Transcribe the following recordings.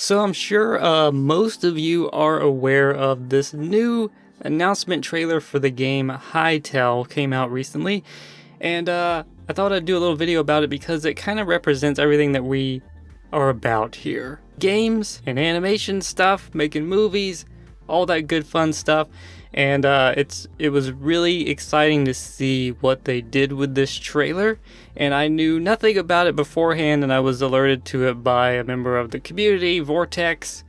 So I'm sure most of you are aware of this new announcement trailer for the game Hytale came out recently, and I thought I'd do a little video about it because it kind of represents everything that we are about here. Games and animation stuff, making movies, all that good fun stuff. And it was really exciting to see what they did with this trailer, and I knew nothing about it beforehand, and I was alerted to it by a member of the community, Vortex.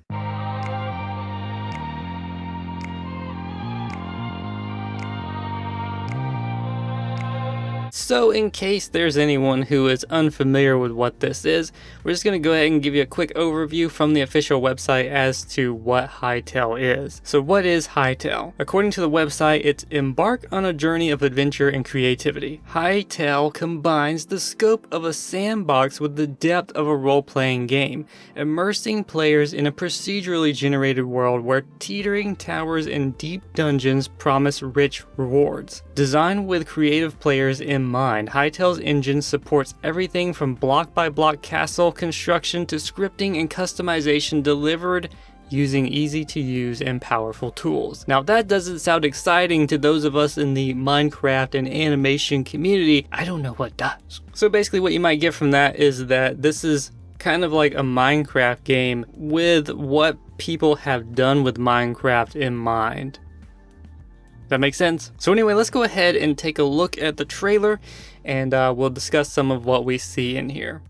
So in case there's anyone who is unfamiliar with what this is, we're just going to go ahead and give you a quick overview from the official website as to what Hytale is. So what is Hytale? According to the website, it's embark on a journey of adventure and creativity. Hytale combines the scope of a sandbox with the depth of a role-playing game, immersing players in a procedurally generated world where teetering towers and deep dungeons promise rich rewards. Designed with creative players in mind, Hytale's engine supports everything from block-by-block castle construction to scripting and customization delivered using easy-to-use and powerful tools. Now, if that doesn't sound exciting to those of us in the Minecraft and animation community, I don't know what does. So basically what you might get from that is that this is kind of like a Minecraft game with what people have done with Minecraft in mind. That makes sense? So anyway, let's go ahead and take a look at the trailer, and we'll discuss some of what we see in here.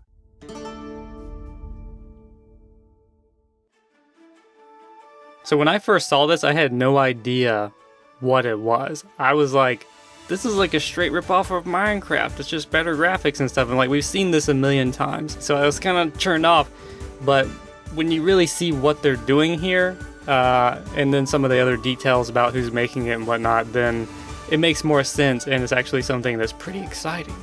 So when I first saw this, I had no idea what it was. I was like, this is like a straight ripoff of Minecraft. It's just better graphics and stuff, and like we've seen this a million times. So I was kind of turned off, but when you really see what they're doing here, and then some of the other details about who's making it and whatnot, then it makes more sense, and it's actually something that's pretty exciting.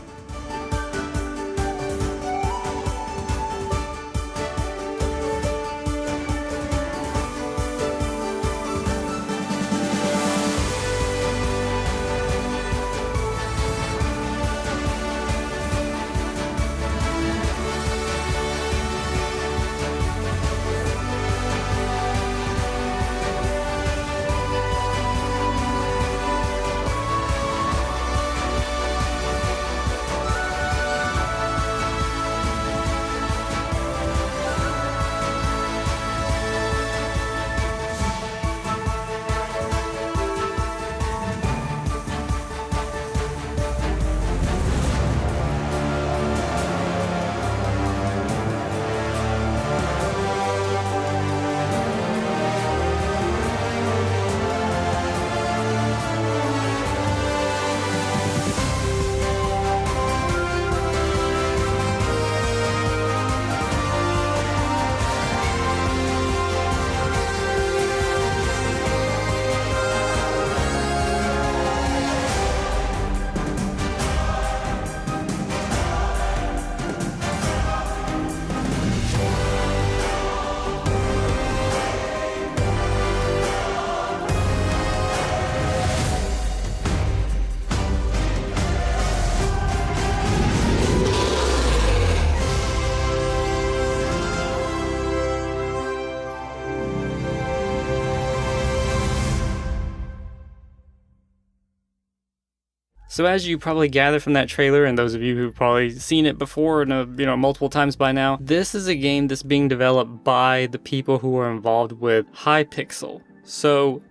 So as you probably gather from that trailer, and those of you who've probably seen it before and multiple times by now, this is a game that's being developed by the people who are involved with Hypixel. So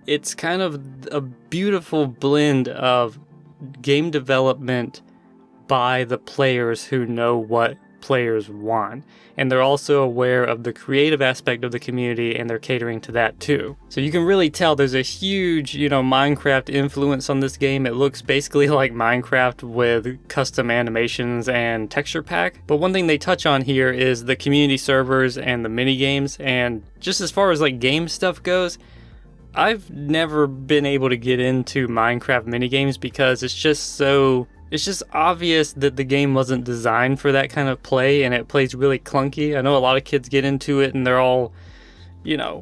it's kind of a beautiful blend of game development by the players who know what players want, and they're also aware of the creative aspect of the community, and they're catering to that too. So you can really tell there's a huge, Minecraft influence on this game. It looks basically like Minecraft with custom animations and texture pack. But one thing they touch on here is the community servers and the minigames, and just as far as like game stuff goes, I've never been able to get into Minecraft minigames because it's just obvious that the game wasn't designed for that kind of play, and it plays really clunky. I know a lot of kids get into it and they're all,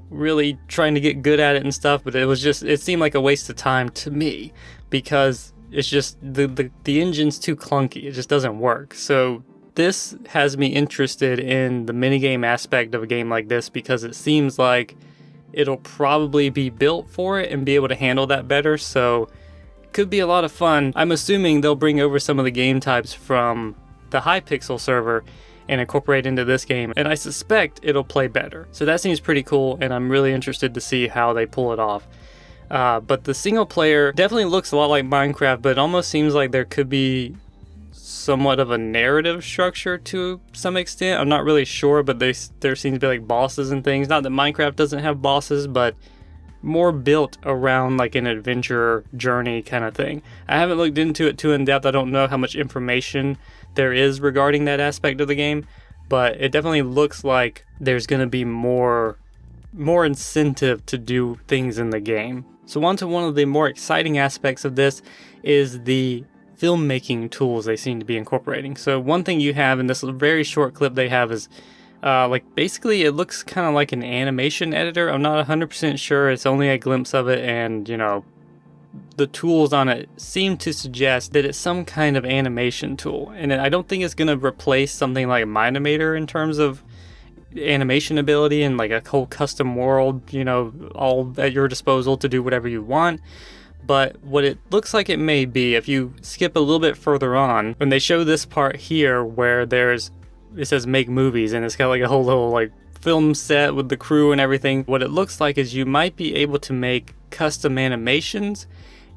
really trying to get good at it and stuff, but it seemed like a waste of time to me because it's just the engine's too clunky. It just doesn't work. So this has me interested in the minigame aspect of a game like this because it seems like it'll probably be built for it and be able to handle that better, so could be a lot of fun. I'm assuming they'll bring over some of the game types from the Hypixel server and incorporate into this game, and I suspect it'll play better. So that seems pretty cool, and I'm really interested to see how they pull it off. But the single player definitely looks a lot like Minecraft, but it almost seems like there could be somewhat of a narrative structure to some extent. I'm not really sure, but there seems to be like bosses and things. Not that Minecraft doesn't have bosses, but more built around like an adventure journey kind of thing. I haven't looked into it too in depth. I don't know how much information there is regarding that aspect of the game, but it definitely looks like there's going to be more incentive to do things in the game. So on to one of the more exciting aspects of this is the filmmaking tools they seem to be incorporating. So one thing you have in this very short clip they have is like basically it looks kind of like an animation editor. I'm not 100% sure. It's only a glimpse of it, and you know, the tools on it seem to suggest that it's some kind of animation tool. And I don't think it's going to replace something like Minimator in terms of animation ability and like a whole custom world, you know, all at your disposal to do whatever you want. But what it looks like it may be, if you skip a little bit further on, when they show this part here where it says make movies, and it's got like a whole little like film set with the crew and everything. What it looks like is you might be able to make custom animations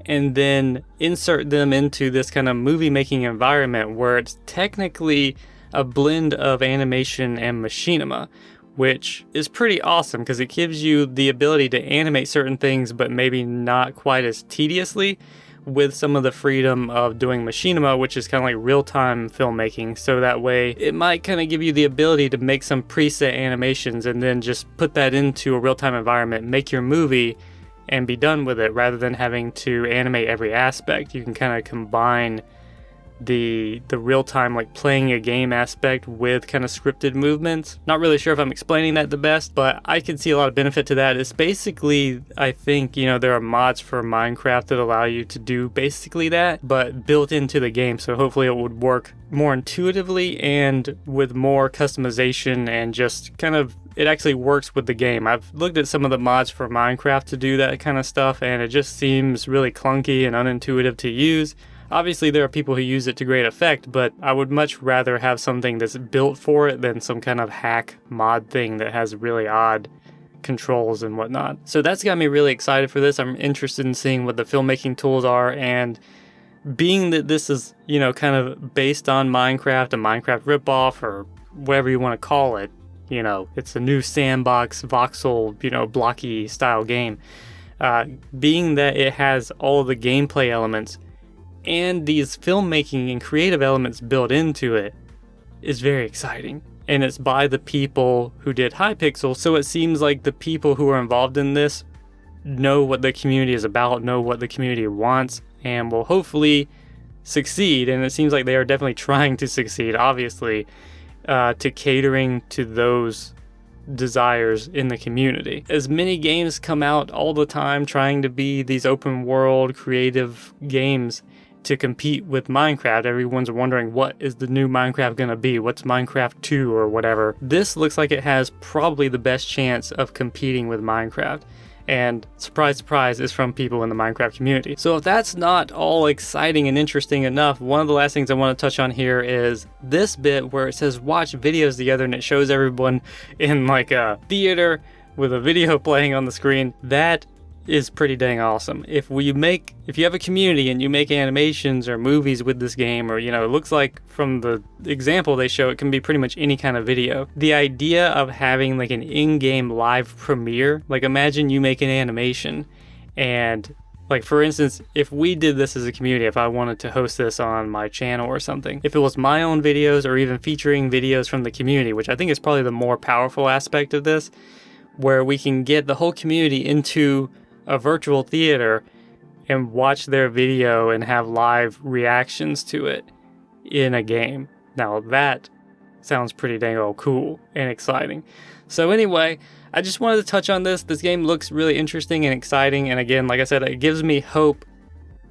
and then insert them into this kind of movie making environment where it's technically a blend of animation and machinima, which is pretty awesome because it gives you the ability to animate certain things but maybe not quite as tediously, with some of the freedom of doing machinima, which is kind of like real-time filmmaking. So that way it might kind of give you the ability to make some preset animations and then just put that into a real-time environment, make your movie and be done with it, rather than having to animate every aspect. You can kind of combine the real-time like playing a game aspect with kind of scripted movements. Not really sure if I'm explaining that the best, but I can see a lot of benefit to that. It's basically, I think, you know, there are mods for Minecraft that allow you to do basically that, but built into the game, so hopefully it would work more intuitively and with more customization, and just kind of it actually works with the game. I've looked at some of the mods for Minecraft to do that kind of stuff, and it just seems really clunky and unintuitive to use. Obviously, there are people who use it to great effect, but I would much rather have something that's built for it than some kind of hack mod thing that has really odd controls and whatnot. So that's got me really excited for this. I'm interested in seeing what the filmmaking tools are, and being that this is, you know, kind of based on Minecraft, a Minecraft ripoff, or whatever you want to call it, you know, it's a new sandbox, voxel, you know, blocky style game. Being that it has all of the gameplay elements and these filmmaking and creative elements built into it is very exciting. And it's by the people who did Hypixel, so it seems like the people who are involved in this know what the community is about, know what the community wants, and will hopefully succeed. And it seems like they are definitely trying to succeed, obviously, to catering to those desires in the community. As many games come out all the time trying to be these open world creative games to compete with Minecraft, everyone's wondering what is the new Minecraft gonna be, what's Minecraft 2 or whatever. This looks like it has probably the best chance of competing with Minecraft, and surprise surprise, is from people in the Minecraft community. So if that's not all exciting and interesting enough, one of the last things I want to touch on here is this bit where it says watch videos together, and it shows everyone in like a theater with a video playing on the screen. That is pretty dang awesome. If you have a community and you make animations or movies with this game, or, you know, it looks like from the example they show, it can be pretty much any kind of video. The idea of having like an in-game live premiere, like imagine you make an animation, and like for instance, if we did this as a community, if I wanted to host this on my channel or something, if it was my own videos or even featuring videos from the community, which I think is probably the more powerful aspect of this, where we can get the whole community into a virtual theater and watch their video and have live reactions to it in a game. Now that sounds pretty dang old cool and exciting. So anyway, I just wanted to touch on this. This game looks really interesting and exciting, and again, like I said, it gives me hope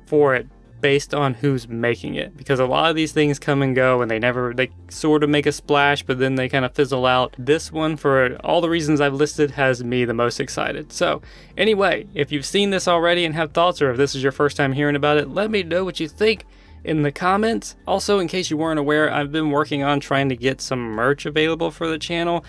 for it based on who's making it, because a lot of these things come and go and they sort of make a splash but then they kind of fizzle out. This one, for all the reasons I've listed, has me the most excited. So anyway, if you've seen this already and have thoughts, or if this is your first time hearing about it, let me know what you think in the comments. Also, in case you weren't aware, I've been working on trying to get some merch available for the channel.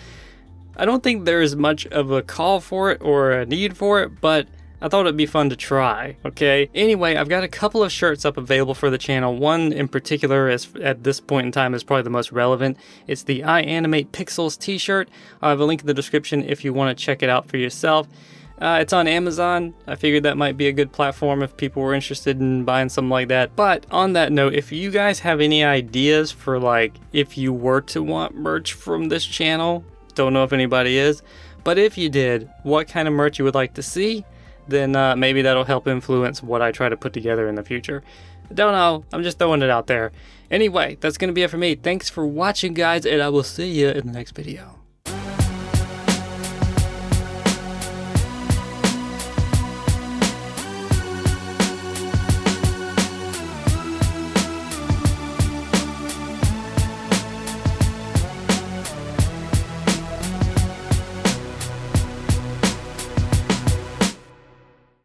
I don't think there's much of a call for it or a need for it, but I thought it'd be fun to try, okay? Anyway, I've got a couple of shirts up available for the channel. One in particular is, at this point in time, is probably the most relevant. It's the I Animate Pixels t-shirt. I have a link in the description if you want to check it out for yourself. It's on Amazon. I figured that might be a good platform if people were interested in buying something like that. But on that note, if you guys have any ideas for, like, if you were to want merch from this channel, don't know if anybody is, but if you did, what kind of merch you would like to see, then maybe that'll help influence what I try to put together in the future. Don't know, I'm just throwing it out there. Anyway, that's gonna be it for me. Thanks for watching, guys, and I will see you in the next video.